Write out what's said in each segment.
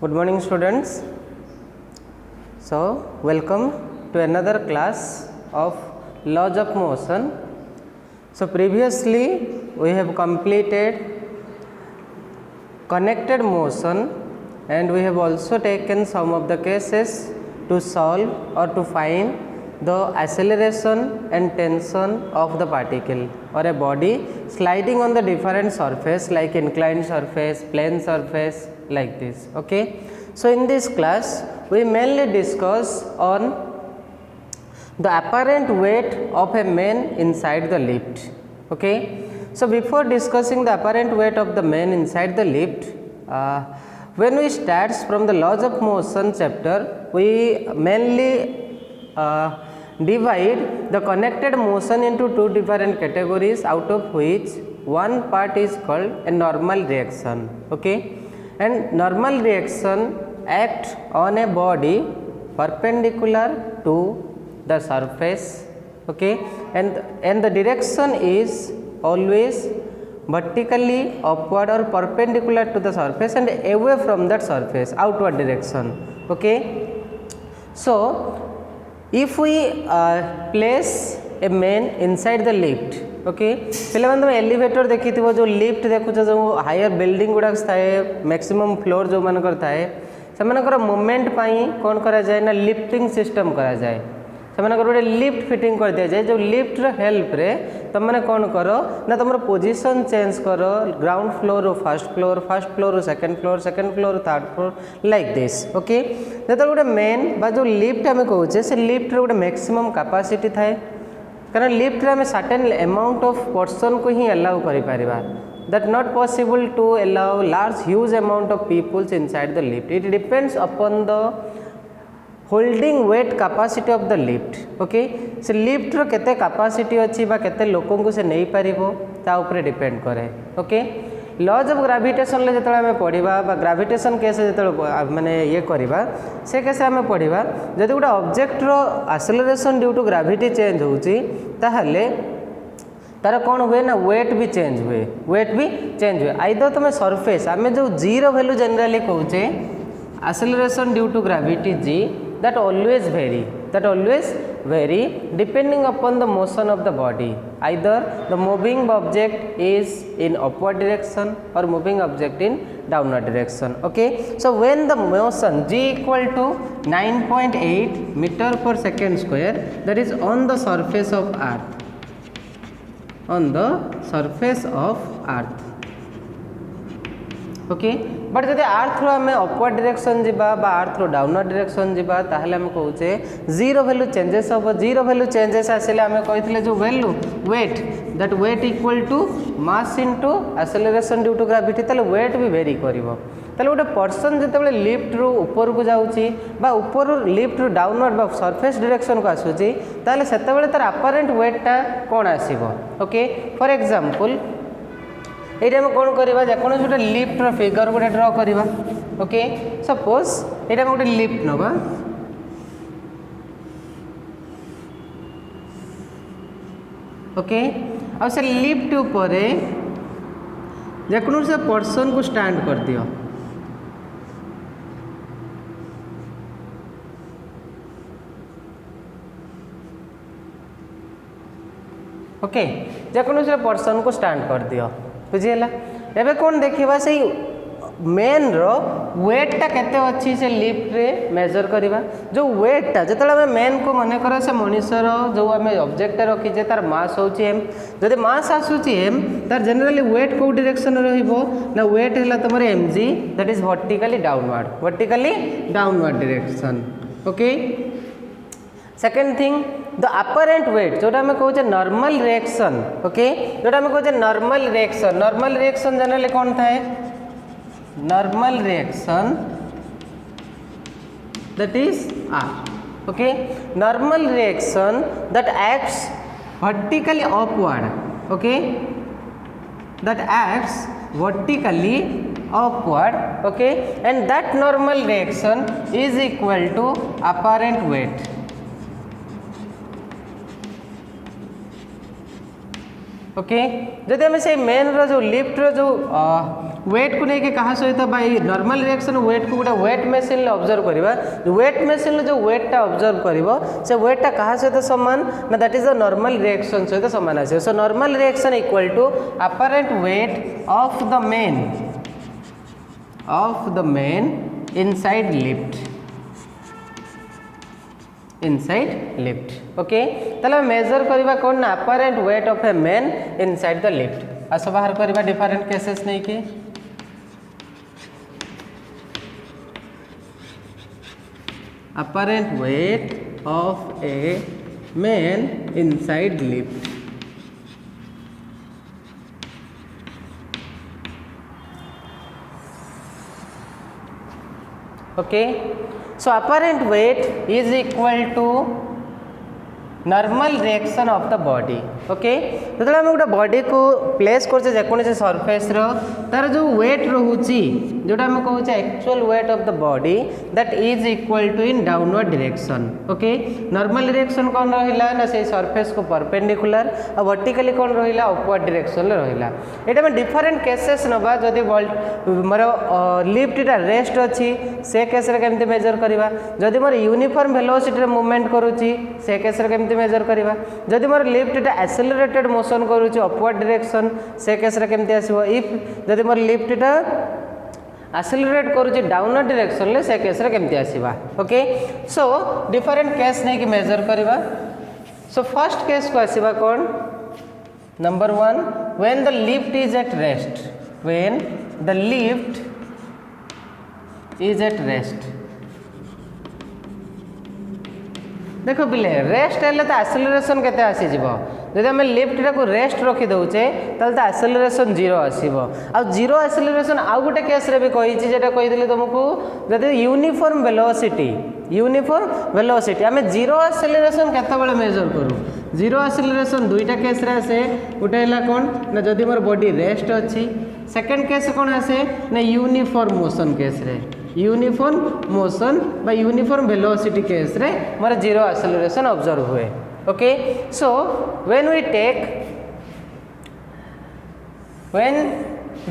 Good morning students. So welcome to another class of laws of motion. So previously we have completed connected motion and we have also taken some of the cases to solve or to find the acceleration and tension of the particle or a body sliding on the different surface like inclined surface, plane surface, like this. Okay, so in this class we mainly discuss on the apparent weight of a man inside the lift. Okay, so before discussing the apparent weight of the man inside the lift, when we starts from the laws of motion chapter, we mainly divide the connected motion into two different categories, out of which one part is called a normal reaction. Okay, and normal reaction acts on a body perpendicular to the surface. Okay, and the direction is always vertically upward or perpendicular to the surface and away from that surface, outward direction. Okay, so if we place a man inside the lift, okay, पहले तुम elevator देखी थो जो lift देखुच जो higher building गुड़ाक थाए maximum floor जो मानकर थाए से मूवमेंट पाई कौन करा जाए ना लिफ्टिंग सिस्टम करा जाए से गोटे लिफ्ट फिटिंग कर दिया जाए जो लिफ्टर हेल्प रे तुम मैंने कौन कर ना तुम पोजीशन चेंज कर ground floor first floor second floor third floor like this. Okay, जो गोटे मेन बा जो लिफ्ट आम कहे से लिफ्ट गोटे मैक्सिमम कैपेसिटी थाए कारण लिफ्ट आम सर्टेन अमाउंट ऑफ पर्सन को ही अलाउ कर that not possible to allow large huge amount of peoples inside the lift. It depends upon the holding weight capacity of the lift. Okay, से lift रो केते capacity अच्छी बा केते लोकों को से नहीं पारिबो ता ऊपर डिपेंड करे. ओके, लॉज ऑफ ग्रेविटेशन ले जतले हमें पढ़िबा बा ग्रेविटेशन केसे जतले माने ये करबा से केसे हमें पढ़िबा जदि गोटे ऑब्जेक्ट रो acceleration due to gravity change होउची ताहले तार कौन हुए ना वेट भी चेंज हुए आइदर तुम सरफेस आम जो जी रो वैल्यू जनरली कहचे acceleration due to gravity G that always vary depending upon the motion of the body, either the moving object is in upward direction or moving object in downward direction. Okay, so when the motion g equal to 9.8 meter per second square, that is on the surface of earth. Okay, but जब अर्थ रो आम upward direction जीवा बा अर्थ रो downward direction जीवा ताहले हम कहूचे zero value changes हम zero value changes आसिले आम कही जो value weight that weight equal to mass into acceleration due to gravity ताले वेट भी वेरी करिवो. ताले गोटे पर्सन जिते लिफ्ट रू ऊपर को जाउची बा ऊपर लिफ्ट रू डाउनवर्ड बा सरफेस डायरेक्शन को आसुची ताले सेतेबेले तार अपारेंट वेटटा कोन आसीबो. ओके, फॉर एग्जांपल ये कौन करवा जेकोसी गोटे लिफ्टर फिगर गोटे ड्र करवा. ओके, सपोज ये गोटे लिफ्ट नवा ओके आ से लिफ्ट ऊपर जेकोसी पर्सन को स्टैंड कर दियो. ओके, जेकोसी पर्सन को स्टैंड कर दियो बुझीगला. एवं कौन देखा से मेन रो वेटटा केते अच्छी से लिफ्ट रे मेजर करवा जो वेटटा जो आम मेन को मन कर से मनुष्यर जो आम ऑब्जेक्ट रखीचे तार मास होची एम जदि मास आसूची एम तार जनरली वेट को डायरेक्शन रहिबो ना वेट हैला तुम mg that is vertically downward direction. Okay, second thing the apparent weight जोटा आम कहे नॉर्मल रिएक्शन. ओके, जोटा आम कहे नॉर्मल रिएक्शन जनरली कौन थाए normal reaction that is R. Okay, normal reaction that acts vertically upward. Okay, that acts vertically upward. Okay, and that normal reaction is equal to apparent weight. Okay जदि आम से main रो lift रो wait को लेकिन क्या सहित by normal reaction wait को गोटे weight machine observe करवा वेट मशीन जो वेटा ऑब्जर्व कर से वेटा क्या सहित सामान ना that is the normal reaction सहित सामान आसे so normal reaction equal to apparent weight of the man inside lift okay ताले मेजर करवा कौन ना apparent weight of a man inside the lift आस बाहर करवा डिफरेंट केसेस नहीं कि apparent weight of a man inside lift okay so apparent weight is equal to normal reaction of the body okay जो आम गोटे बॉडी को place कर जेकोसी सरफेस तार जो वेट रोचे जोटा आम कहूँ actual weight of the body that is equal to in downward direction okay normal reaction कौन रहा ना से सरफेस को परपेंडिकुलर और वर्टिकली कौन रहा अपवर्ड डायरेक्शन रहा ये डिफरेंट केसेस नवा जदि मोर लिफ्टा रेस्ट अच्छी से केस केमती मेजर करवा जदि मोर यूनिफॉर्म वेलोसिटी मूवमेंट करुच्ची से केस केमती मेजर करवा जदि मोर लिफ्टा एक्सेलरेटेड मोशन करुच्ची अपवर्ड डायरेक्शन से केस केमती आसो इफ जदि मोर लिफ्टा एक्सेलरेट करुच्ची डाउनवर्ड डायरेक्शन से केस केमती आसवा ओके सो डिफरेंट केस नहीं कि मेजर करवा सो फर्स्ट केस को आसवा कौन number 1 when the lift is at rest when the lift is at rest देख पिले रेस्ट है तो एक्सेलरेशन केते आसीजिवो जदि आम लिफ्टा को रेस्ट रखी दौचे ताल एक्सेलरेशन 0 आसीबो आ 0 एक्सेलरेशन आउ गोटे केस रे भी कही जेटा कही तुमको जदि यूनिफॉर्म वेलोसिटी आम 0 एक्सेलरेशन केतेबेले मेजर करूँ 0 एक्सेलरेशन दुईटा केस रे आसे गोटे है कौन ना जदि मोर बॉडी रेस्ट अच्छी सेकेंड केस कौन आसे ना यूनिफॉर्म मोशन केस रे यूनिफॉर्म मोशन बा यूनिफॉर्म वेलोसिटी केस रे मोर 0 एक्सेलरेशन ऑब्जर्व हुए okay so when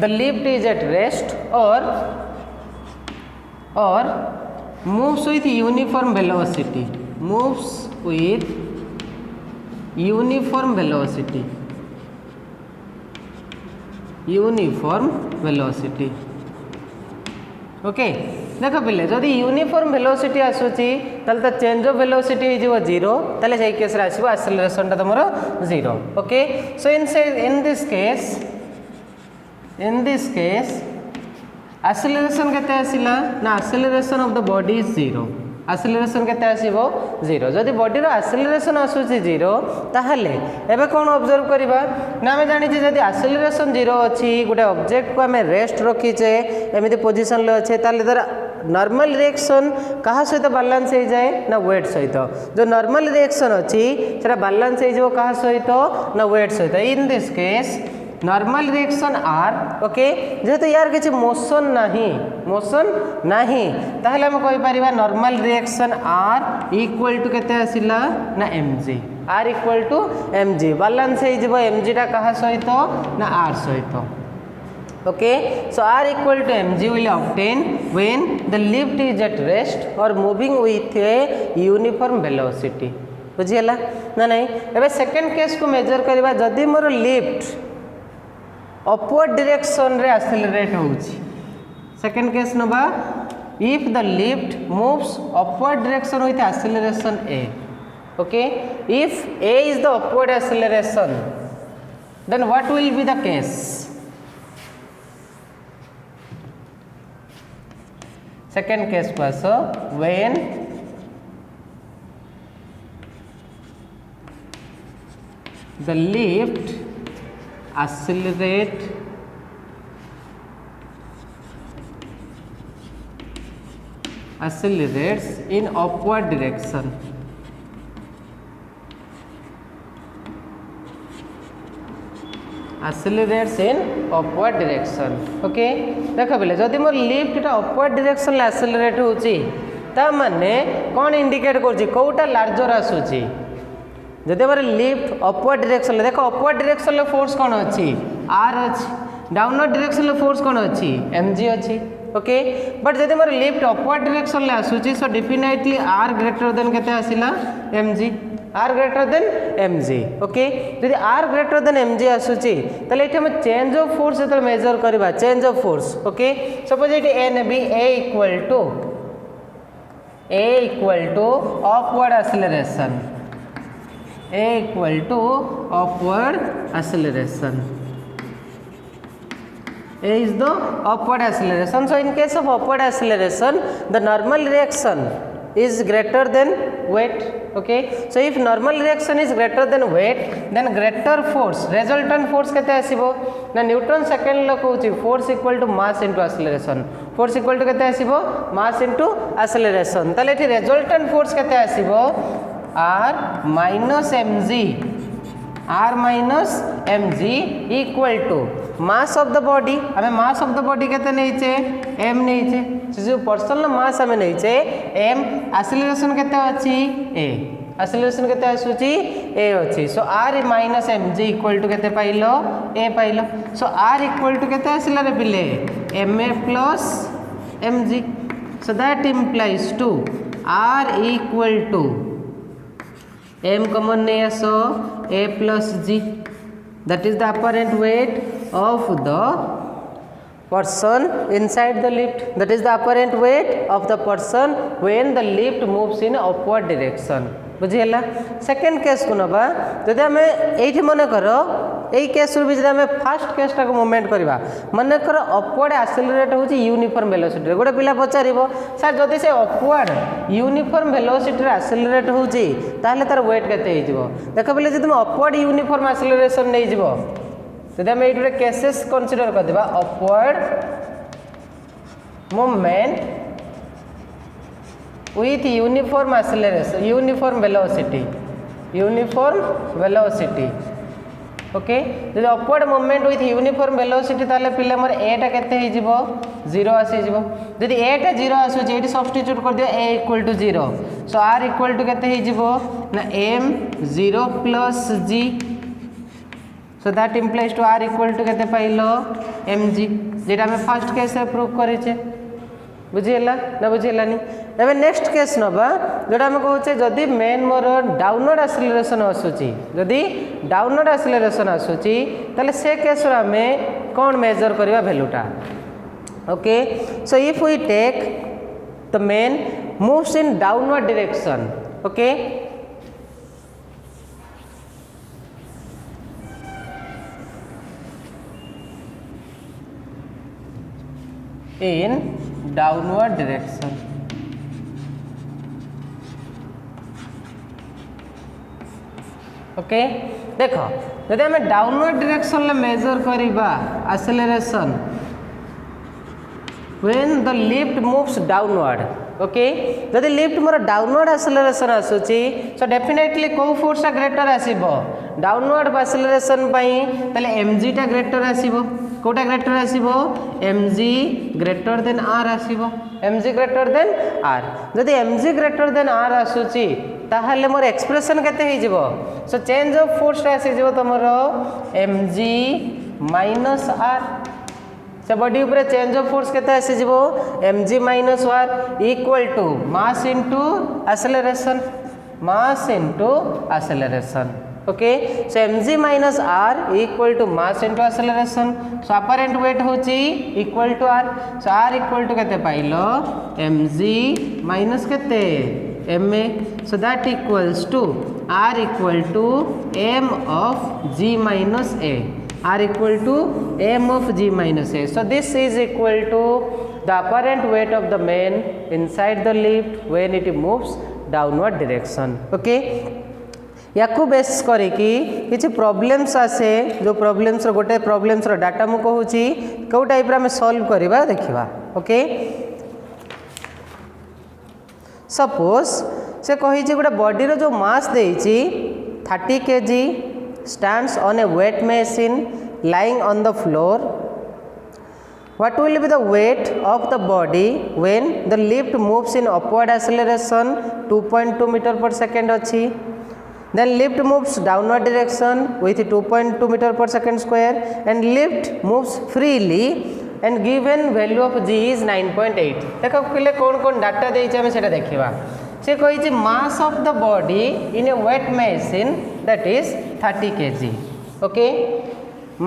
the lift is at rest और moves with uniform velocity okay देख पिले जदि यूनिफॉर्म वेलोसिटी आसूची ताले चेंज ऑफ वेलोसिटी हो 0 ताले से केस रे आसीबो एक्सेलरेशन ता तमरो 0 okay so in this case acceleration केते आसिला ना acceleration of the body is 0 acceleration केते आसीबो 0 जदि बॉडी रो एक्सेलरेशन आसूची 0 ताहले एबे कोन ऑब्जर्व करबा ना हम जानि जे जदि एक्सेलरेशन 0 अछि गोटे ऑब्जेक्ट को हमें रेस्ट रखीचे एमिति पोजीशन ले अछि ताले दर नॉर्मल रिएक्शन कहा सहित बैलेंस हो जाए ना वेट सहित जो नॉर्मल रिएक्शन अच्छी सेटा बैलेंस हो कहा सहित ना वेट सहित in this case normal reaction R okay जेहेतु यार किसी मोशन नहीं ताहले हम कहि परिबा normal reaction R equal to केते आसिला ना mg R equal to mg balance हो जिवो mg टा कहा सहित ना आर सहित okay so R equal to mg will obtain when the lift is at rest or moving with a uniform velocity बुझीला ना नहीं एबे सेकंड केस को मेजर करबा जदि मोर लिफ्ट अपवर्ड डायरेक्शन रे एक्सेलरेट होउची सेकंड केस नबा if the lift moves upward direction with acceleration a okay if a is the upward acceleration then what will be the case second case was when the lift accelerates in upward direction okay देख बोले जदि मोर lift upward direction accelerate होची ता माने कौन indicate करची Kota larger आसूची जदि आम लिफ्ट अपवर्ड डायरेक्शन देख अपवर्ड डायरेक्शन फोर्स कौन अच्छी आर अच्छी डाउनवर्ड डायरेक्शन फोर्स कौन अच्छी mg अच्छी ओके बट जदि मोर लिफ्ट अपवर्ड डायरेक्शन आसूची so definitely R greater than केते आसिला mg R greater than mg okay जदि आर ग्रेटर देन mg आसूची तले एठी हम चेंज ऑफ फोर्स जते मेजर करबा change of force okay suppose एठी a नेबी a equal to upward acceleration a equal to upward acceleration. A is the upward acceleration. So in case of upward acceleration, the normal reaction is greater than weight. Okay. So if normal reaction is greater than weight, then greater force, resultant force केते आसीबो ना Newton second law कहूची force equal to mass into acceleration. Force equal to केते आसीबो mass into acceleration. ताले एठी resultant force केते आसीबो R minus mg equal to mass of the body हमें mass of the body केते नहींचे m नहींचे जो personal mass हमें नहींचे m acceleration केते अछि a acceleration केते आसुची a अछि सो r minus mg equal to केते pilo a pilo so r equal to केते आसिला रे पिले ma plus mg so that implies to r equal to m common नहीं आसो a plus g that is the apparent weight of the person inside the lift that is the apparent weight of the person when the lift moves in upward direction बुझीला second case को नबा जदि आम ये मन कर यही case भी जब आम फास्ट केसटा को मूवमेंट करवा मन कर अपवर्ड एक्सेलरेट होची यूनिफॉर्म वेलोसिटी गोटे पिला पचार सर जदि से अपवर्ड यूनिफॉर्म वेलोसिटी एक्सेलरेट होची ताहले तार वेट केते हो देख बोले जब तुम अपवर्ड यूनिफॉर्म एक्सेलरेशन नहीं जीव जदि आम ये केसेस कंसीडर करदेबा upward movement with uniform acceleration uniform velocity okay जब upward movement with uniform velocity ताले पिले मोर a टा केते हे जिवो 0 आसी जिवो जदि a टा 0 आसु जे एटी सब्स्टिट्यूट कर दियो a equal to 0 so r equal to केते हे जिवो ना m 0 plus g so that implies to r equal to केते पाइलो mg जेटा हम फर्स्ट केस रे प्रूव करिचे बुझीला ना बुझीलानी एबे नेक्स्ट केस नबा जोटा हम कहूचे जदि मेन मोर डाउनवर्ड एक्सेलरेशन आसुची जदि डाउनवर्ड एक्सेलरेशन आसुची ताले से केस रा में कोन मेजर करबा वैल्यूटा okay so if we take the man moves in downward direction okay in downward direction okay देख जदि आम डाउनवर्ड डायरेक्शन मेजर करवा acceleration when the lift moves downward okay जदि लिफ्ट मोर डाउनवर्ड एक्सेलरेशन आसुची सो डेफिनेटली को force greater आसीबो downward acceleration पई तले mg टा ग्रेटर आसीबो कोटा ग्रेटर आसीबो mg ग्रेटर देन r आसीबो mg ग्रेटर देन r जदि mg ग्रेटर देन r आसुची ताहले मोर एक्सप्रेशन केते हे जिवो सो चेंज ऑफ फोर्स आसी जिवो तमरो mg माइनस r से बॉडी ऊपर चेंज ऑफ फोर्स केते आसी जिवो mg minus r equal to mass into acceleration okay so mg minus r equal to mass into acceleration so apparent weight होची equal to r so r equal to केते पाइलो mg minus केते ma so that equals to r equal to m of g minus a r equal to m of g minus a so this is equal to the apparent weight of the man inside the lift when it moves downward direction okay याकू बेस करिकी किछि problems आसे जो problems रो गोटे problems रो data मु कहूची को type रा में सॉल्व करबा देखिबा ओके सपोज से कही गोटे बॉडी रो जो मास देइची 30 kg stands on a weight machine lying on the floor what will be the weight of the body when the lift moves in upward acceleration 2.2 meter per second अछि then lift moves downward direction with 2.2 meter per second square and lift moves freely and given value of g is 9.8 देखो पहले कौन data देइछ हम सेटा देखिबा से कहिछि mass of the body in a weight machine that is 30 kg okay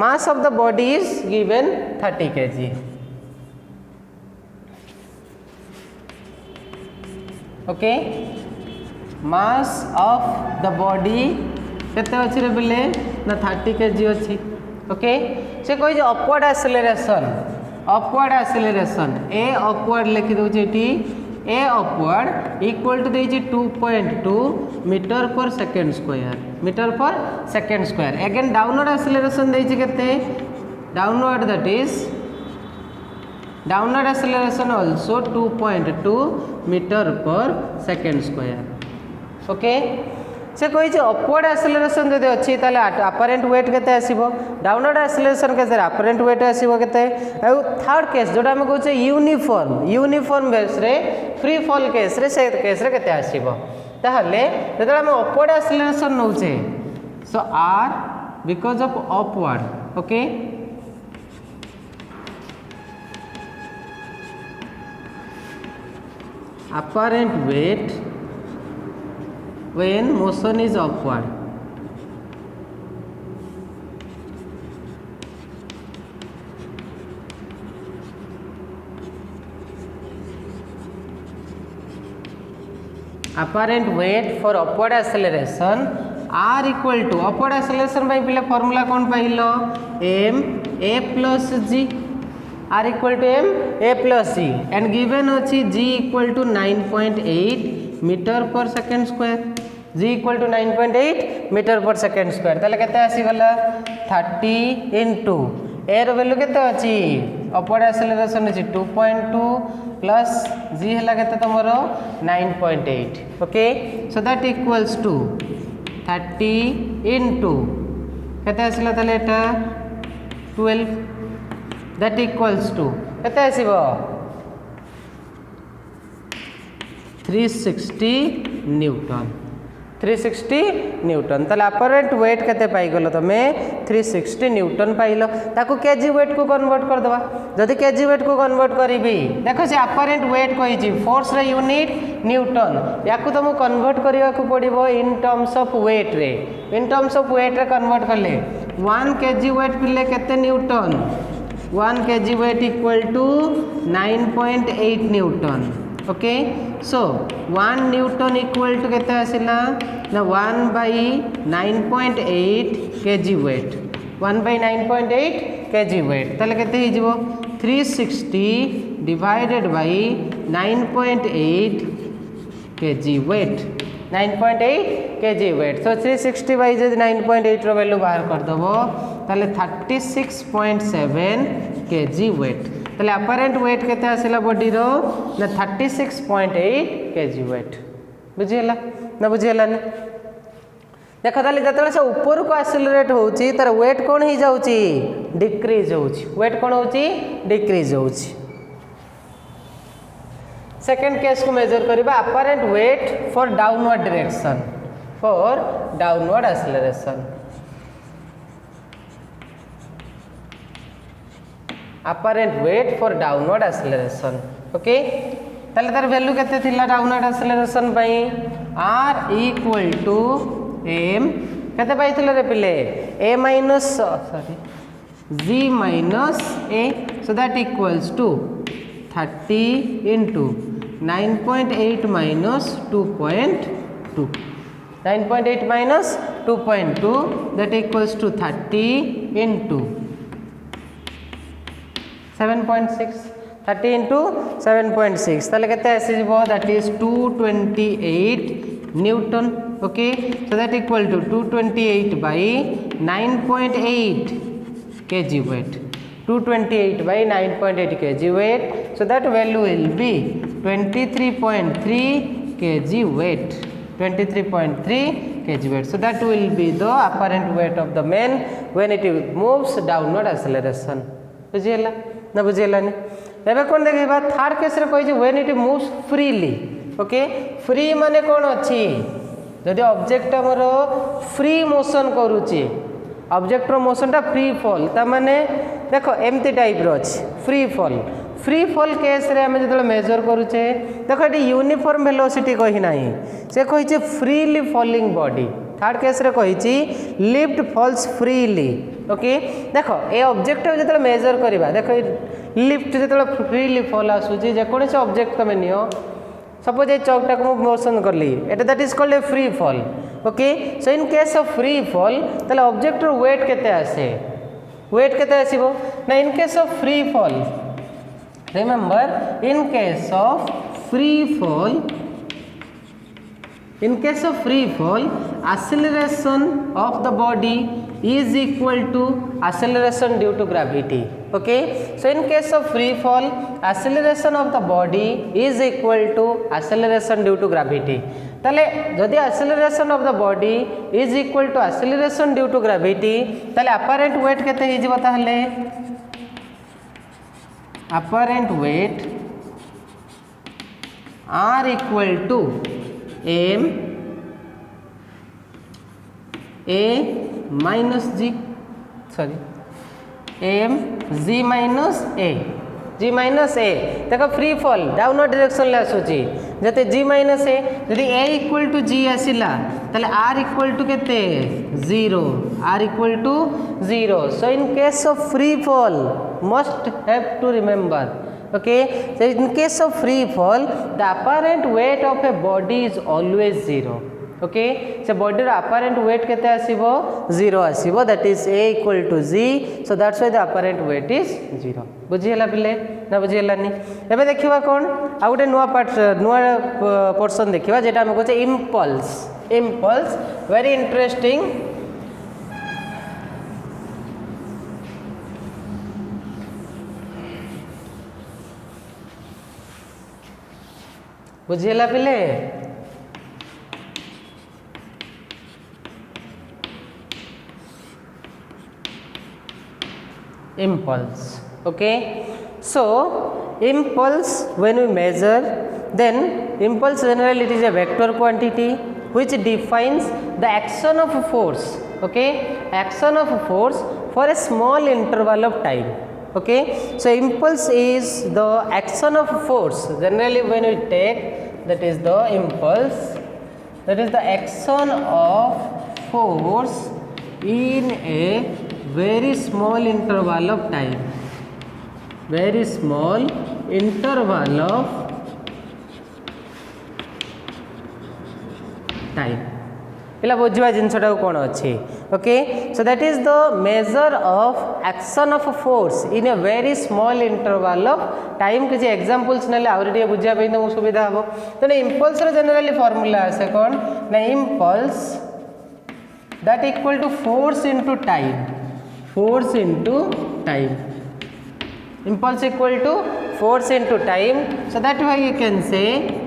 mass of the body is given 30 kg okay mass of the body केते अछि रे बिले ना 30 kg अछि ओके से कहि जे अपवर्ड एक्सेलरेशन ए अपवर्ड लिखि दउ छै एटी ए अपवर्ड इक्वल टू देछि 2.2 meter per second square again downward acceleration देछि केते downward that is downward acceleration also 2.2 meter per second square okay से कही अपवर्ड एक्सेलरेशन जब अच्छी ताले अपरेंट वेट केते आसीबो डाउनवर्ड एक्सेलरेशन केते अपरेंट वेट आसीबो केते आ थर्ड केस जोटा हम कहू यूनिफॉर्म बेस रे फ्री फॉल केस रे से केस रे केते आसीबो ताहले जब हम अपवर्ड एक्सेलरेशन नउचे so R because of upward okay apparent weight when motion is upward apparent weight for upward acceleration r equal to upward acceleration by पिले फार्मूला कौन pilo m a plus g r equal to m a plus g and given अछि g equal to 9.8 metre per second square g equal to 9.8 metre per second square ताले केते आसी गला 30 into a row value केते अछि upward acceleration अछि 2.2 plus g हला केते तमरो 9.8 okay so that equals to 30 into केते आसीला ताले एटा 12 that equals to केते आसीबो 360 न्यूटन ताले अपरेंट वेट केते पाई गलो तमे 360 न्यूटन पाइलो ताको केजी वेट को कन्वर्ट कर दबा जदि केजी वेट को कन्वर्ट करिबी देखो से अपरेंट वेट कहिछि फोर्स रे यूनिट न्यूटन याकू तुम कन्वर्ट करिया को पड़िबो इन टर्म्स ऑफ वेट रे कन्वर्ट करले 1 केजी वेट पिले केते Newton 1 kg weight equal to 9.8 newton okay so 1 newton equal to केते आसिला ना 1 by 9.8 kg weight 1 by 9.8 kg weight ताले केते hi जिवो 360 divided by 9.8 kg weight 9.8 kg weight so 360 by 9.8 row value बाहर कर दबो ताले 36.7 kg weight ताले अपरेंट वेट केते आसिला बॉडी रो ना 36.8 kg weight बुझियला ना बुझियला ने देखो ताले जतले से ऊपर को एक्सेलरेट होउची तार वेट कोन ही जाउची डिक्रीज होउची वेट कोन होउची डिक्रीज होउची सेकंड केस को मेजर करिबा apparent wait for downward direction for downward acceleration apparent wait for downward acceleration okay ताले तार वैल्यू केते थिला डाउनवर्ड एक्सेलरेशन पई r इक्वल टू m केते पाइथिले रे पिले a minus sorry g minus a so that equals to 30 into 9.8 minus 2.2 9.8 minus 2.2 that equals to 30 into 7.6 30 into 7.6 ताले केते आसी जिवो that is 228 newton okay so that equal to 228 by 9.8 kg weight 228 by 9.8 kg weight so that value will be 23.3 kg weight 23.3 kg weight so that will be the apparent weight of the man when it moves downward acceleration बुझियला ना बुझियला ने एबे कोन देखिबा third case रे कहि जे when it moves freely okay free माने कोन अछि जदि object आमर फ्री मोशन करुच्ची ऑब्जेक्टर मोशनटा फ्री फॉल ताने देख एमती टाइप अच्छी फ्री फॉल केस रे आम जो मेजर करुचे देख ये यूनिफॉर्म वेलोसिटी कही ना से कही freely falling body third case रे कही लिफ्ट फॉल्स फ्रीली ओके देख ए ऑब्जेक्ट जो मेजर करवा देख लिफ्ट जो फ्रीली फॉल आसूची जेकोसी ऑब्जेक्ट तुम नियो सपोज ये चौकटा को मोशन करली एटा that is called a free fall okay so in case of free fall ताले ऑब्जेक्टर वेट केते आसे वेट केते आसीबो ना in case of free fall remember in case of free fall acceleration of the body is equal to acceleration due to gravity okay so in case of free fall acceleration of the body is equal to acceleration due to gravity ताले जदि acceleration of the body is equal to acceleration due to gravity ताले apparent weight केते हे जिवो ताले apparent weight are equal to m a minus g m g minus a देखो free fall downward direction ले आसुची जते g minus a यदि a equal to g आसिला ताले r equal to केते 0 r equal to 0 so in case of free fall must have to remember okay so in case of free fall the apparent weight of a body is always 0 okay से body apparent weight केते आसीबो 0 आसीबो that is a equal to g so that's why the apparent weight is 0 बुझियला पिले ना बुझियलानी एबे देखिबा कोन आ गुटे नुवा पार्ट नुवा पोर्शन देखिबा जेटा हम कहै छै इम्पल्स वेरी इंटरेस्टिंग बुझियला पिले impulse okay so impulse when we measure then impulse generally it is a vector quantity which defines the action of force okay action of force for a small interval of time okay so impulse is the action of force generally when we take that is the impulse that is the action of force in a very small interval of time very small interval of time पिला बुझा जिनसटा कौन अच्छी okay so that is the measure of action of force in a very small interval of time किसी examples नेले आउरी टिके बुझिया पे तुमको सुविधा हबो तो इंपल्स रे जनरली फार्मूला आसे कौन ना impulse that equal to force into time impulse equal to force into time so that way you can say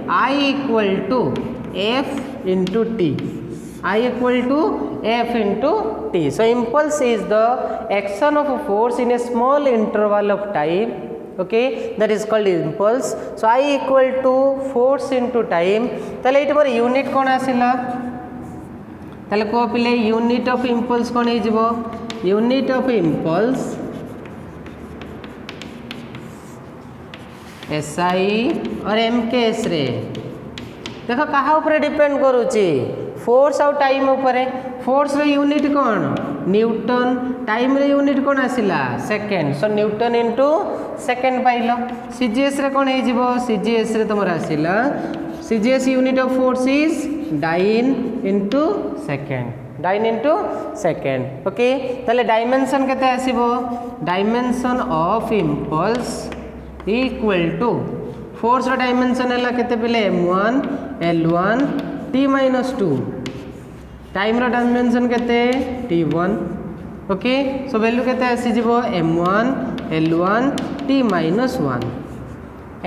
I equal to F into T I equal to F into T so impulse is the action of a force in a small interval of time okay that is called impulse so I equal to force into time tale it mar unit kon asila tale ko pile unit of impulse kon he jibo unit of impulse SI और MKS रे देख कहा ऊपर depend करूची force और time ऊपर force रे unit कौन न्यूटन टाइम रे यूनिट कौन आसिला second so Newton into second पाइल CGS रे कौन हे जिवो CGS रे तुमर आसिला CGS unit of force is dyne into second okay ताले डायमेंशन केते आसीबो dimension of impulse equal to force रो डायमेंशन है केते पिले m1 l1 t minus 2 time रो डायमेंशन केते t1 ओके सो वैल्यू केते आसी जिवो m1 l1 t minus 1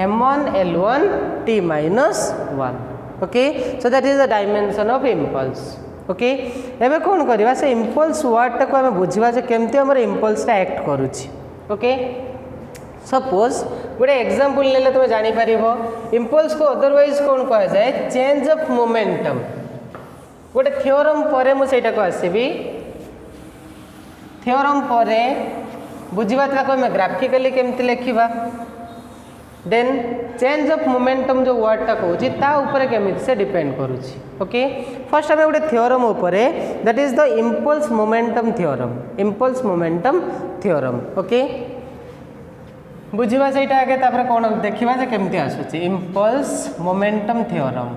m1 l1 t minus 1 okay so that is the dimension of impulse okay एबे कोन करबा से इंपल्स वर्ड टा को हम बुझिबा जे केमते हमर इंपल्स टा एक्ट करूची ओके सपोज गोटे एग्जांपल ले तुम जानी पारिबो इंपल्स को अदरवाइज कौन कहा जाए चेंज ऑफ मोमेंटम गोटे थ्योरम पर मुझे आसबि थ्योरम पर बुझा आम ग्राफिकली केमती लिखा देन चेंज ऑफ मोमेंटम जो वर्डटा कहूँ ताऊपर केमी से डिपेंड करुच्ची ओके फर्स्ट आम गोटे थ्योरम उपर that is the impulse momentum theorem impulse momentum theorem okay बुझा से आगे तापर कौन देखा केमती आसूची impulse momentum theorem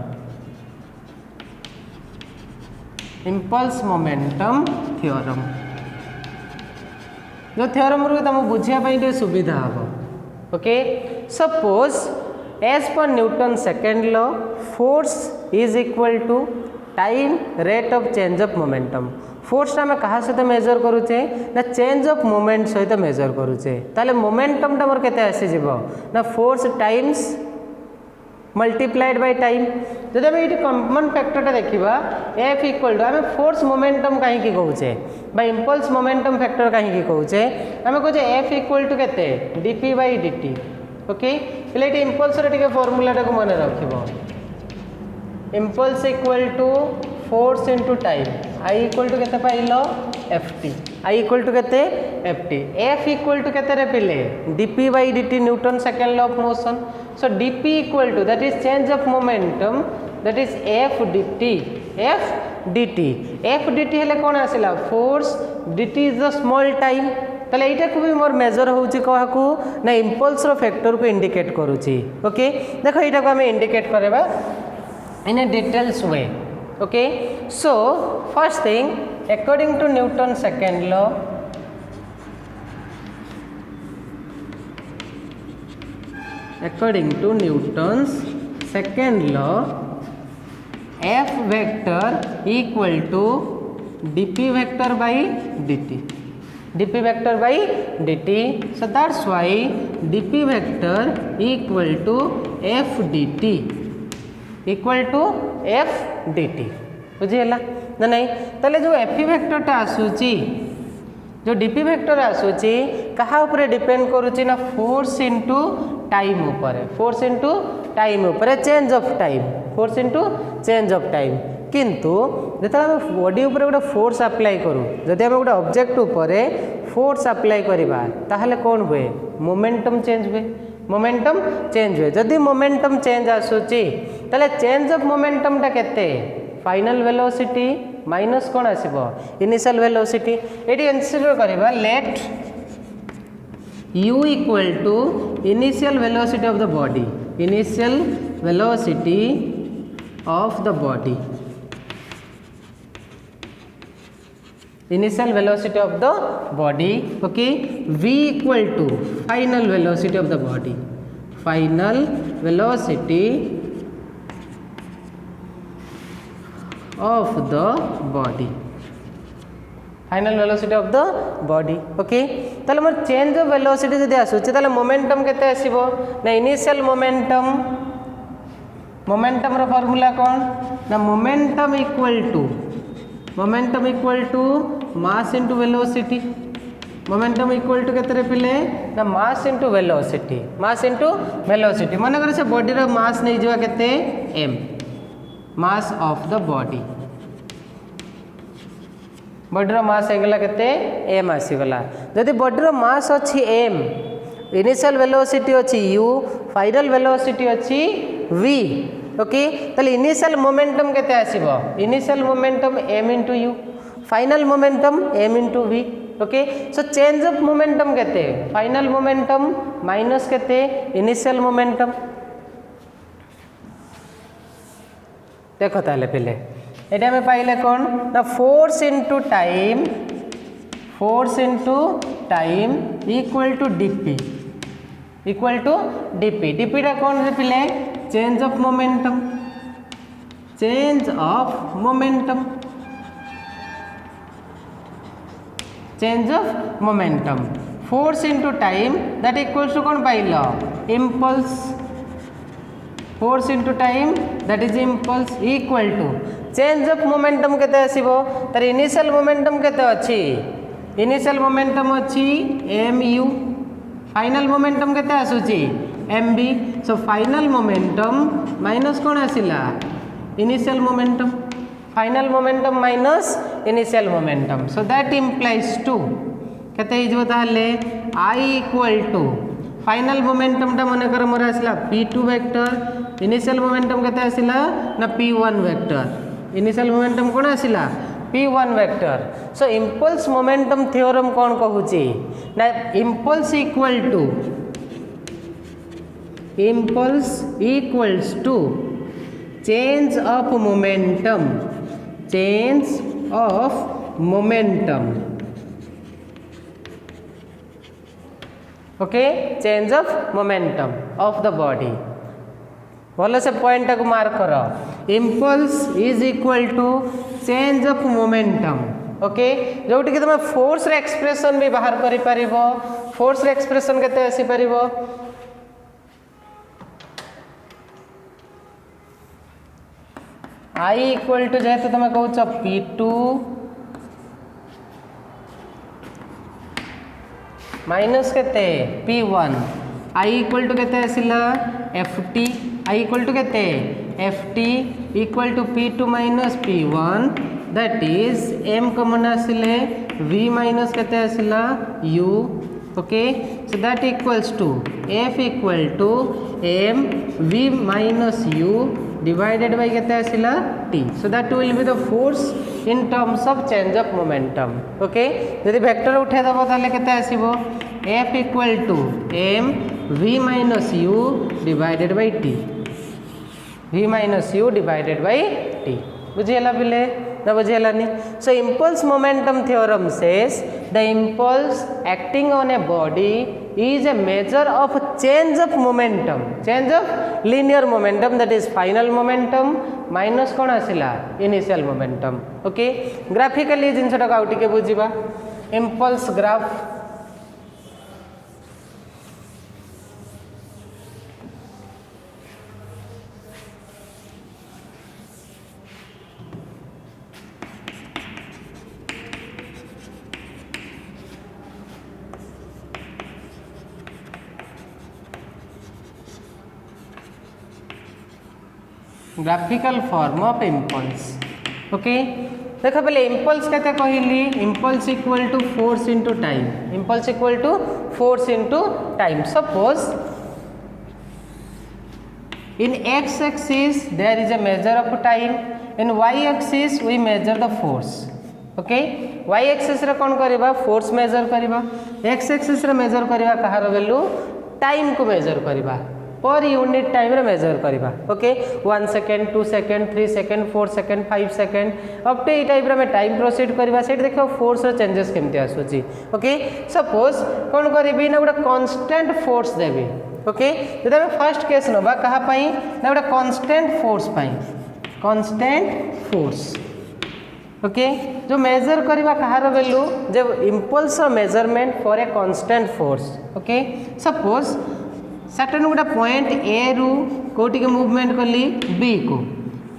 impulse momentum theorem जो थ्योरम रू तुम बुझापी सुविधा हम ओके सपोज एज पर Newton second law force is equal to time rate of change of momentum force आम क्या सहित मेजर करुचे ना चेंज ऑफ मोमेंट सहित मेजर करुचे ताले मोमेंटम टा मोर केते आसी जीवो ना force times multiplied by time जब आम ये कॉमन फैक्टर देखा एफ इक्वल टू आम फोर्स मोमेंटम कहीं कहूचे इम्पल्स मोमेंटम फैक्टर कहीं कहूचे आम कहे एफ इक्वल टू के डीपी बाई dt ओके ये इम्पल्स फॉर्मूला मन रख impulse equal to force into time I equal to के पाइल F T I equal to के F T F equal to के पिले d p by dt Newton second law of motion so dp equal to that is change of momentum that is F dt F dt हेले कौन आसला force dt is the small time ताले एटा को भी more major होउची कहकू ना इम्पल्स रो फैक्टर को इंडिकेट करूची ओके देखो एटा को हमें इंडिकेट करबा in a details way okay so first thing according to Newton second law according to Newton's second law F vector equal to dp vector by dt dp vector by dt so that's why dp vector equal to f dt equal to f dt बुझीगला ना नहीं ताले जो F vector टा आसूची जो DP vector आसूची कहा ऊपर depend करूची ना फोर्स इंटू टाइम ऊपर फोर्स इंटू टाइम ऊपर change of time force into change of time किंतु जो आम बॉडी ऊपर गोटे फोर्स अप्लाई करूँ जदि आम गोटे ऑब्जेक्ट ऊपर फोर्स अप्लाई करवा ताहले कौन हुए मोमेंटम चेंज हुए मोमेंटम चेंज हुए जदि मोमेंटम चेंज आसूची ताहले चेंज ऑफ मोमेंटम टा केते फाइनल वेलोसिटी माइनस कौन आसीबो इनिशियल वेलोसिटी एटी कंसीडर करबा let u equal to initial velocity of the body initial velocity of the body initial velocity of the body okay v equal to final velocity of the body final velocity of the body final velocity of the body okay ताले मोर change of velocity जदि आसुचे ताले momentum केते आसीबो ना initial momentum रो formula कौन ना momentum equal to mass into velocity momentum equal to केते पिले ना मास इंटू वेलोसिटी मन करे से बॉडी रो मास नै जिवा केते m mass of the body बॉडीर मास होगला केते एम आसीगला जदि बॉडीर मास अच्छी एम इनिशियल वेलोसिटी अच्छी u फाइनल वेलोसिटी अच्छी v ओके ताले इनिशियल मोमेंटम केते आसीबो initial momentum m into u final momentum m into v okay so change of momentum केते फाइनल मोमेंटम माइनस केते इनिशियल मोमेंटम देखो ताले पिले एटा में पाइले कौन ना force into time equal to d p DP टा कौन रे पिले change of momentum force into time that equals to कौन पाइल impulse force into time that is impulse equal to change of momentum केते आसीबो तार इनिशियल मोमेंटम केते अछि इनिशियल मोमेंटम अछि mu फाइनल मोमेंटम केते आसुची mb so final momentum minus कोन आसिला initial momentum final momentum minus initial momentum so that implies to केते हो ताहले I equal to final momentum टा मन कर मोर आसला p2 वेक्टर इनिशियल मोमेंटम केते आसला ना p1 वेक्टर इनिशियल मोमेंटम कोन आसला p1 vector so impulse momentum theorem कौन कहूची ना impulse equals to change of momentum okay change of momentum of the body भल से पॉइंट को मार्क कर impulse is equal to change of momentum okay जोटी कि तुम फोर्स रे एक्सप्रेशन भी बाहर करि परिबो फोर्स रे एक्सप्रेशन केते आसी परिबो I इक्वल टू जेते तुम कहउछ p2 माइनस केते p1 I इक्वल टू केते आसिला ft I इक्वल टू केते ft equal to p2 minus p1 that is m common आसिले v माइनस केते आसिला u okay so that equals to f equal to m v minus u divided by केते आसिला t so that will be the force in terms of change of momentum okay यदि vector उठे दबो ताले केते आसीबो f equal to m v minus u divided by t v minus u divided by t बुझियला पिले ना बुझियलानी so impulse momentum theorem says the impulse acting on a body is a measure of change of momentum change of linear momentum that is final momentum minus कौन आसिला initial momentum okay graphically जिनसटा को आउटी के बुझिबा impulse graph graphical form of impulse okay देख पहले impulse केते कहली impulse equal to force into time impulse equal to force into time suppose in x axis there is a measure of time in y axis we measure the force okay y axis रे कोन करबा force measure करबा x axis रे measure करबा कहार value time को measure करबा per unit time रे मेजर करबा okay 1 second 2 second 3 second 4 second 5 second up to ए टाइप रे टाइम प्रोसीड करबा सेट देखो फोर्स रो चेंजेस केमते आसुची ओके सपोज कोन करबी ना गोटा कांस्टेंट फोर्स देबी ओके जदि हम फर्स्ट केस नबा कहा पई ना गोटा कांस्टेंट फोर्स पई कांस्टेंट फोर्स ओके जो मेजर करबा कहार वैल्यू जब impulse measurement for a constant force okay suppose certain गोटे पॉइंट ए रु कोटी के मूवमेंट कली बी को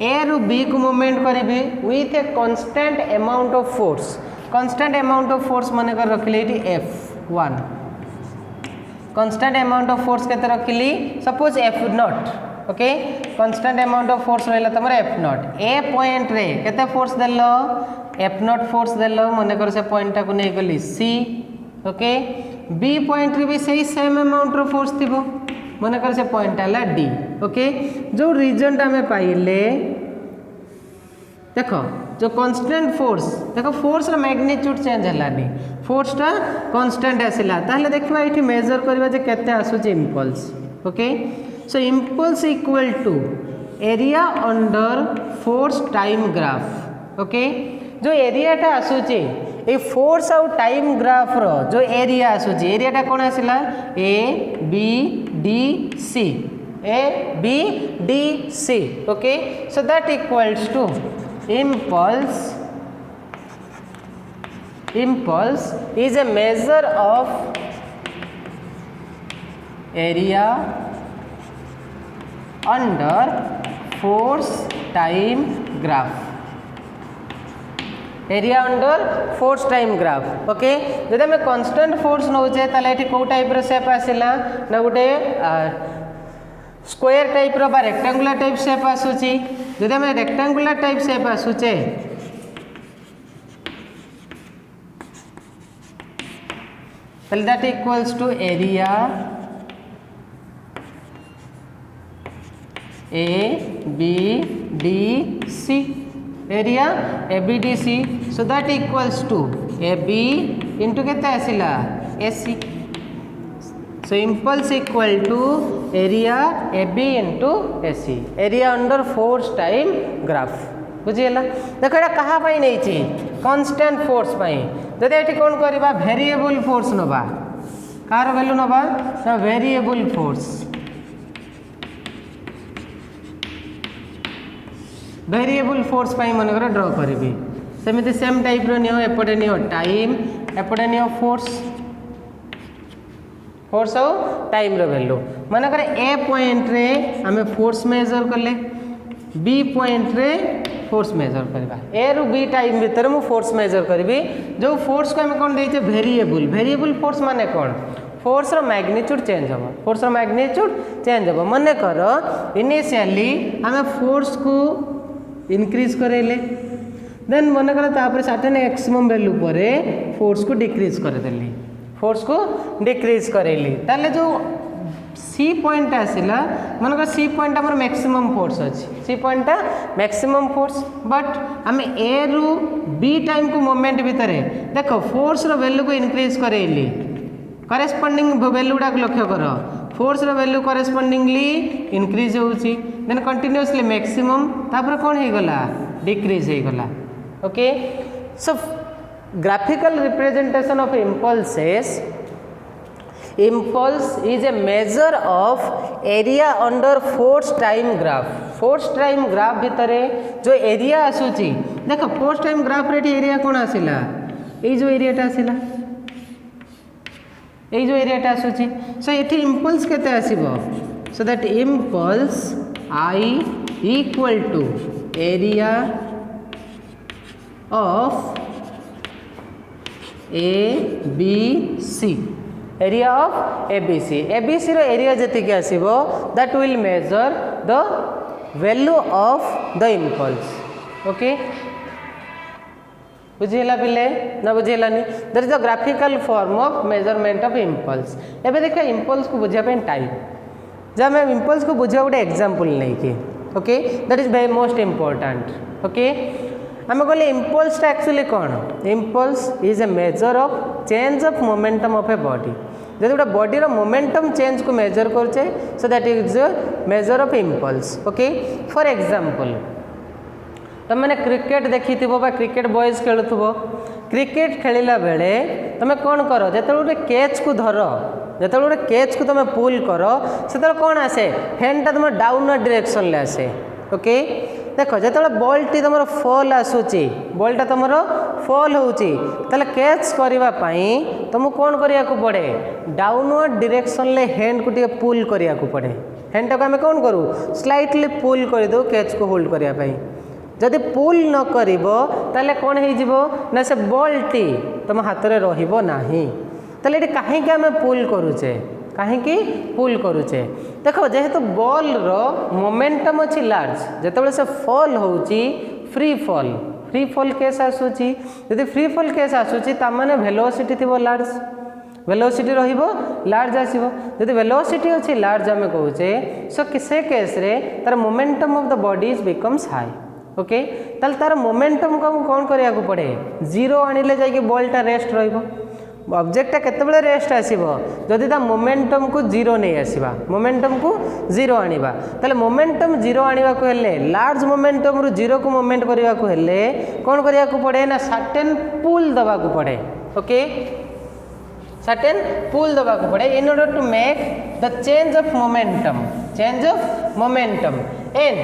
ए रु बी को मूवमेंट करी with a constant amount of force constant amount of force मन कर रखिले एटी F1 constant amount of force केते रखिली suppose F0 okay constant amount of force रहला तमर F0 ए पॉइंट रे केते फोर्स देलो F0 फोर्स देलो मन कर से पॉइंट टा को नै गली C ओके बी पॉइंट रे भी सही सेम अमाउंट रो फोर्स थिबो मन कर से पॉइंट आला डी ओके जो रीजन टा में पाइले देखो जो कांस्टेंट फोर्स देखो फोर्स रो मैग्नीट्यूड चेंज हलानी फोर्स टा कांस्टेंट आसिला ताहले देखबा एठी मेजर करबा जे केते आसु जे impulse okay so impulse equal to area under force time graph okay जो एरिया टा आसुची ए फोर्स आउ टाइम ग्राफ रो जो एरिया आसुची एरिया टा कोन आसिला A B D C A B D C okay so that equals to impulse is a measure of area under force time graph area under force time graph okay जब आम constant force नौचे ताले एठी को type रो shape आसिला ना गोटे square type रो बा rectangular type shape आसुची जदि आम रेक्टांगुलर टाइप शेप आसुचे that equals to area A B D C, area A B D C, so that equals to A B into केते आसिला A C, so impulse equal to area A B into A C, area under force time graph. बुझीगला देख ये क्या नहीं constant force जदि ये कौन करवा वेरिएबल फोर्स नवा कार वैल्यू नवा वेरिएबल फोर्स, वेरिएबल फोर्स मनकर ड्र करी सेमती सेम टाइप नियो एपटे नियो टाइम एपटे नियो फोर्स, फोर्स और टाइम वैल्यू मनकर ए पॉइंट रे आमे फोर्स मेजर कले बी पॉइंट रे फोर्स मेजर करवा ए रु बी टाइम भितर मु फोर्स मेजर करी जो फोर्स को आम कौन देचे वेरिएबल, वेरिएबल फोर्स माने कौन फोर्स रो मैग्नीट्यूड चेंज हम, फोर्स रो मैग्नीट्यूड चेंज हम मन कर इनिशियली आम फोर्स को इनक्रीज करेले देन मन कर सर्टेन मैक्सिमम वैल्यू पर फोर्स को डिक्रीज करदेली, फोर्स को डिक्रीज करेली ताले जो सी पॉइंट आसला मन सी पॉइंट आम मैक्सिमम फोर्स अच्छी, C point maximum force but आम ए रु बी टाइम को मोमेंट भितर देख फोर्स रो वैल्यू को इनक्रीज करेली करेस्पॉन्डिंग वैल्यू गुड़ाक लक्ष्य कर फोर्स रो वैल्यू करेस्पॉन्डिंगली इनक्रीज होउची देन कंटिन्यूअसली मैक्सिमम तापर कौन हो गला डिक्रीज हो गला। Okay so graphical representation of impulses, impulse is a measure of area under force time graph, force time graph भितर जो एरिया आसूची देख फोर्स टाइम ग्राफ रे एरिया कौन आसिला ये जो एरियाटा आसिला ये जो एरियाटा आसूची सो ये इम्पल्स केते आसीबो so that impulse I equal to area of A B C, area of ABC, ABC रो एरिया जतिक आसीबो that will measure the value of the impulse. Okay बुझीला पिले ना बुझीलानी that is the graphical form of measurement of impulse. एबे देखा impulse को बुझिया पे टाइम जब मैं इम्पल्स को बुझिया गोटे एग्जांपल नहीं कि okay that is very most important. Okay आम कहले इम्पल्स एक्चुअली कौन, impulse is a measure of change of momentum of a body, जब गोटे बॉडी रो मोमेंटम चेंज को मेजर करछे so that is measure of impulse. Okay for example तुम मैंने cricket देखी क्रिकेट बॉयज खेलुव क्रिकेट खेलला बेले तुम कौन कर जो गोटे कैच को धर जो गोटे कैच को तुम पुल कर से कौन आसे हैंडटा तुम डाउनवर्ड डायरेक्शन ले आसे। ओके देख जो बॉल टी तुम फॉल आसूची बॉलटा तुम फॉल होची कैच करने तुमको कौन करिया को पड़े डाउनवर्ड डायरेक्शन ले हैंड को टे पुल करिया को पड़े, हैंडटा को आम कौन करूँ स्लाइटली पुल कर दो कैच को होल्ड करने जदि पुल न करिबो ताले कौन हो ना से बॉल टी तुम हाथ में रहिबो नाही ताले एटी काहेकि आम पुल करूचे कहीं पुल करूचे देख जेहेतु बॉल रो मोमेंटम अच्छी लार्ज जिते से फॉल होची फ्री फॉल केस आसूची यदि फ्री फॉल केस आसूची तामाने वेलोसिटी थी लार्ज वेलोसिटी रहिबो लार्ज आसीबो यदि वेलोसिटी अच्छी लार्ज आम कहूचे सो से केस रे तार momentum of the body is becomes high. Okay ताल तार मोमेंटम को कौन करिया को पड़े जीरो आनिले जाके बॉलटा रेस्ट रहिबो ऑब्जेक्टा केतेबेले रेस्ट आसीबो जदि ता मोमेंटम को जीरो नहीं आसीबा मोमेंटम को जीरो आनिबा ताले मोमेंटम जीरो आनिबा को हेले लार्ज मोमेंटम रु जीरो को मोमेंट करिया को हेले कौन करिया को पड़े ना सर्टेन पुल दबा को पड़े। ओके सर्टेन पुल दबा को पड़े in order to make the change of momentum and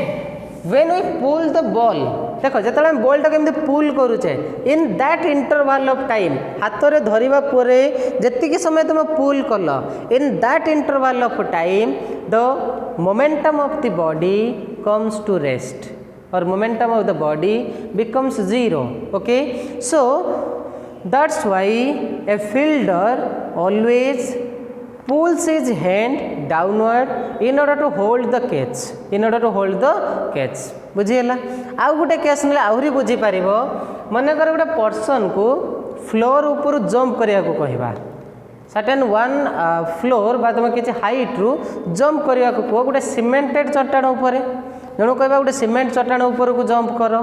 when we pull the ball देख जो बॉल टाक पुल करुचे in that interval of time हाथ में धरवा जी समय तुम पुल कल in that interval of time the momentum of the body comes to rest और momentum of the body becomes zero. Okay so that's why a fielder always pulls his hand downward in order to hold the catch, in order to hold the catch. बुझीगला आउ गोटे case ना आहरी बुझी पार मनकर गोटे person को floor ऊपर jump करने को कहवा सर्टेन वन फ्लोर बा तुम किसी हाइट रु जंप करने को कह गोटे सीमेंटेड चट्टाण उपर जन कहवा गोटे सीमेंट चट्टाण उपर को जंप कर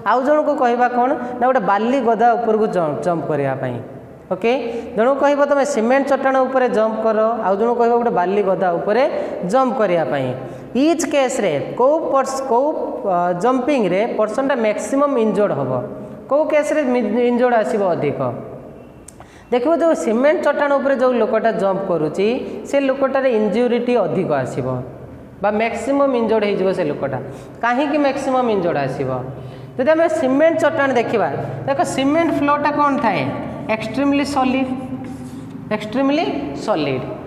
आउ जन को कहवा कौन ना गोटे बाली गदा उपर को जंप करने ओके जन कह तुम सीमेंट चट्टाण उपर जंप कर आउ जन कह गोटे बाली गदा उपर जंप करने इच केस रे कौ जंपिंग रे पर्सन टा मैक्सिमम इंजर्ड हम कौ केस रे इंजर्ड आसीबो अधिक देखो जो सीमेंट चट्टाण उपर जो लोकटा जंप करुच्ची से लोकटार इंजुरीटी अधिक आसीबो बा मैक्सिमम इंजर्ड हो से लोकटा कहीं मैक्सिमम इंजर्ड आसीबो जब आम सीमेंट चट्टाण देखा देख सीमेंट फ्लोरटा कौन थाए एक्सट्रीमली सॉलिड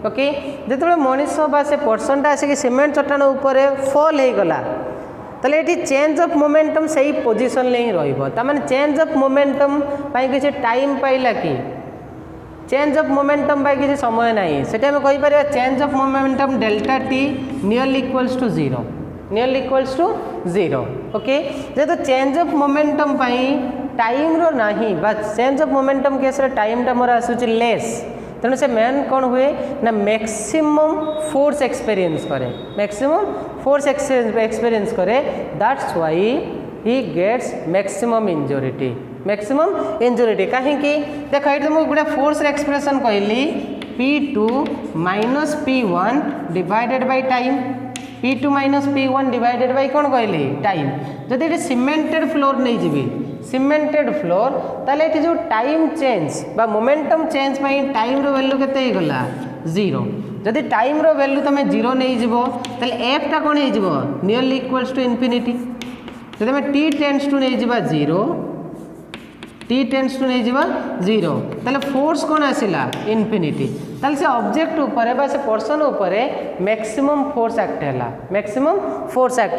ओके जो मनीष बा से पर्सनटा आसिक सीमेंट चट्टाण उपर फॉल हो गला ताले ये चेंज ऑफ मोमेंटम से ही पोजिशन ही रही चेंज ऑफ मोमेंटम किसी टाइम पाइला कि चेंज ऑफ मोमेंटम किसी समय ना से कहीपर change of momentum delta T nearly equals to zero okay जेहेतु चेंज ऑफ मोमेंटम टाइम रो नाही बा चेंज ऑफ मोमेंटम केस टाइम टा मोर आसूची लेस तेणु से मैन कौन हुए ना मैक्सिमम फोर्स एक्सपीरियंस करे that's why he gets maximum injury कहीं देख ये तुमको गोटे फोर्स एक्सप्रेशन कहली P2 minus P1 divided by time P2 minus P1 divided by कौन कहली टाइम जदि ये सीमेंटेड फ्लोर नहीं जीवी सीमेंटेड फ्लोर ताले ये जो टाइम चेंज बा मोमेंटम चेंज टाइम रो वैल्यू केते हो गला जीरो जदि टाइम रो वैल्यू तुम जीरो नहीं जीवो ताले एफ टा कौन हो जीवो नियरली इक्वल्स टू इनफिनिटी जदि मैं टी टेंड्स टू नहीं जीवा जीरो टी टेंड्स टू नहीं जीवा जीरो ताले फोर्स कौन आसिला इनफिनिटी ताले से ऑब्जेक्ट ऊपर बा से पर्सन ऊपर मैक्सिमम फोर्स एक्ट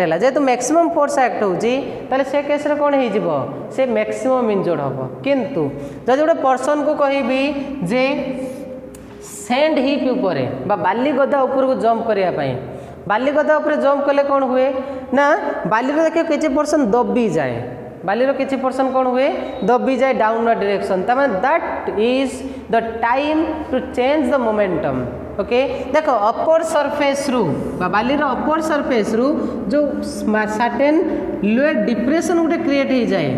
है जेहेतु मैक्सिमम फोर्स एक्ट होची ताले से केस रे कौन हो से मैक्सिमम इंजर्ड हम किंतु जब गोटे पर्सन को कहबी जे सैंड हिप ऊपर बा बाली गदा ऊपर को जंप करने बाली गदा ऊपर जंप कले कौन हुए ना बाली देखिए किसी पर्सन दबी जाए बालीर किसी पर्सन कौन हुए दबी जाए डाउनवर्ड डायरेक्शन तमें that is the time to change the momentum okay देख अपर सरफेस रु बालीर अपर सरफेस रु जो सर्टेन लोअर डिप्रेशन गोटे क्रिएट हो जाए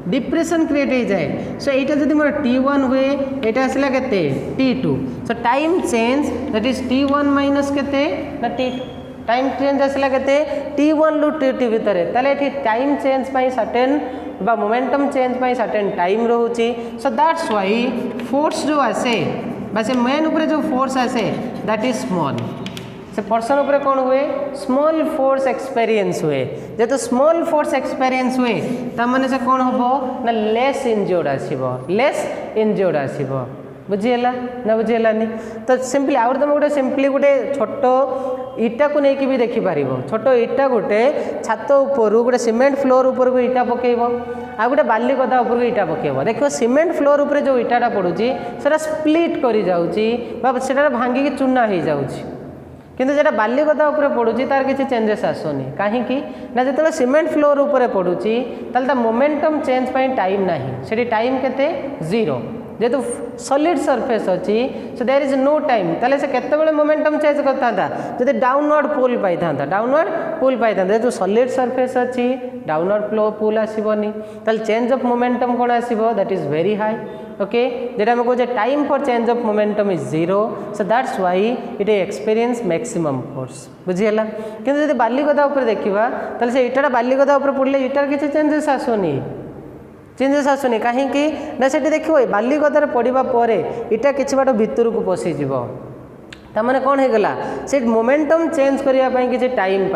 डिप्रेशन क्रिएट हो जाए सो यहाँ जब मोर T1 हुए यहाँ आसला के T2 so time change that is T1 minus के ना T2 टाइम चेंज आसला के T1 रु T2 भितर ताले टाइम चेंज सर्टेन बा मोमेंटम चेंज सर्टेन टाइम रोचे सो दैट्स व्हाई फोर्स जो आसे बा से मेन ऊपर जो फोर्स आसे दैट इज स्मॉल से पर्सन ऊपर कौन हुए स्मॉल फोर्स एक्सपीरियंस हुए जेहेतु स्मॉल फोर्स एक्सपीरियंस हुए तमाने से कौन हम ना लेस इंजर्ड आसीबो बुझीगला ना बुझीगलानी तो सिंपली आउर तुम गोटे सिंपली गोटे छोट इटा को लेकिन भी देखिपार छोट इटा गोटे छात ऊपर गोटे सीमेंट फ्लोर ऊपर को इटा पकेब आ गोटे बाली गदा ऊपर को इटा पकेब देखो सीमेंट फ्लोर ऊपर जो इटाटा पड़ुची से स्प्लिट कर जाऊँगी भांगिकी चूना हो जाऊँगी किंतु जेटा बाली गदा ऊपर पड़ुची तार किसी चेंजेस आसुनी कहीं ना जो सीमेंट फ्लोर ऊपर पड़ुची ताल मोमेंटम चेंज टाइम ना से टाइम के जीरो जेहेतु सॉलिड सरफेस अच्छी so there is no time ताले से केतेबेले मोमेंटम चेंज करता जदि डाउनवर्ड पुल पाई जेहेतु सॉलिड सरफेस अच्छी डाउनवर्ड पुल आसबनी ताले चेंज ऑफ मोमेंटम कौन आसो that is very high okay जेटा आम कहे time for change of momentum is zero so that's why it experience maximum force बुझीगला किंतु जदि बाली गदा ऊपर देखा ताले से इटाटा बाली गदा ऊपर पड़े इटार किसी चेंजेस आसुनी कहीं ना से देखो बाली गदार पड़ा पर इटा किसी बाट भितर को पशिज ताने कौन हो गला से मोमेंटम चेंज करने किसी टाइम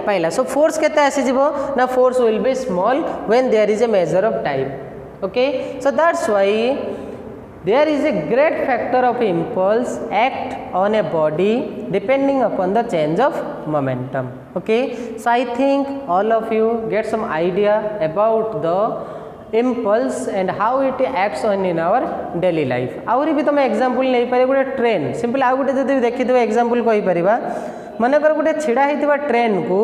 पाइला सो फोर्स केते आसीजिवो ना force will be small when there is a measure of time okay so that's why there is a great factor of impulse act on a body depending upon the change of momentum okay so I think all of you get some idea about the impulse and how it acts on in our daily life. आउरी भी तुम example नहीं पारे गोटे train simple आउ गोटे जदि देखिथिबे example कहि परिबा मनकर गोटे छिड़ा होइतिबा ट्रेन को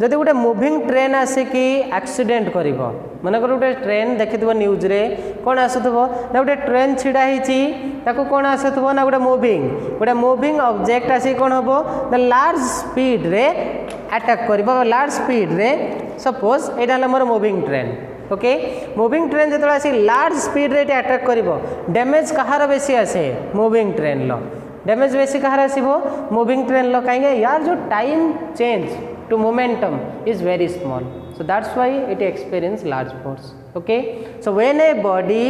जदि गोटे मूविंग ट्रेन आसिकी एक्सीडेंट करिवो मनकर गोटे ट्रेन देखिथिबो न्यूज रे कोन आसुथबो ना गोटे ट्रेन छिड़ा हिची ताको कोन आसुथबो ना गोटे मूविंग ऑब्जेक्ट आसी कोन हबो द लार्ज स्पीड रे अटैक करिवो लार्ज स्पीड रे सपोज एटा हला मोर moving train okay moving train जो आसी लार्ज स्पीड रे अटैक करिवो डैमेज कहार बेसी आसे मूविंग ट्रेन लो डैमेज बेसी कहार आसीबो मूविंग ट्रेन लो काहे यार जो time change to momentum is very small so that's why it experience large force okay so when a body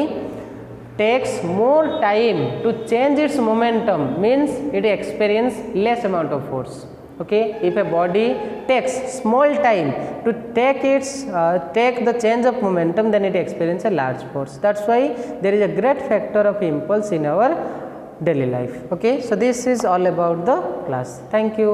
takes more time to change its momentum means it experience less amount of force okay if a body takes small time to take the change of momentum then it experience a large force that's why there is a great factor of impulse in our daily life okay so this is all about the class thank you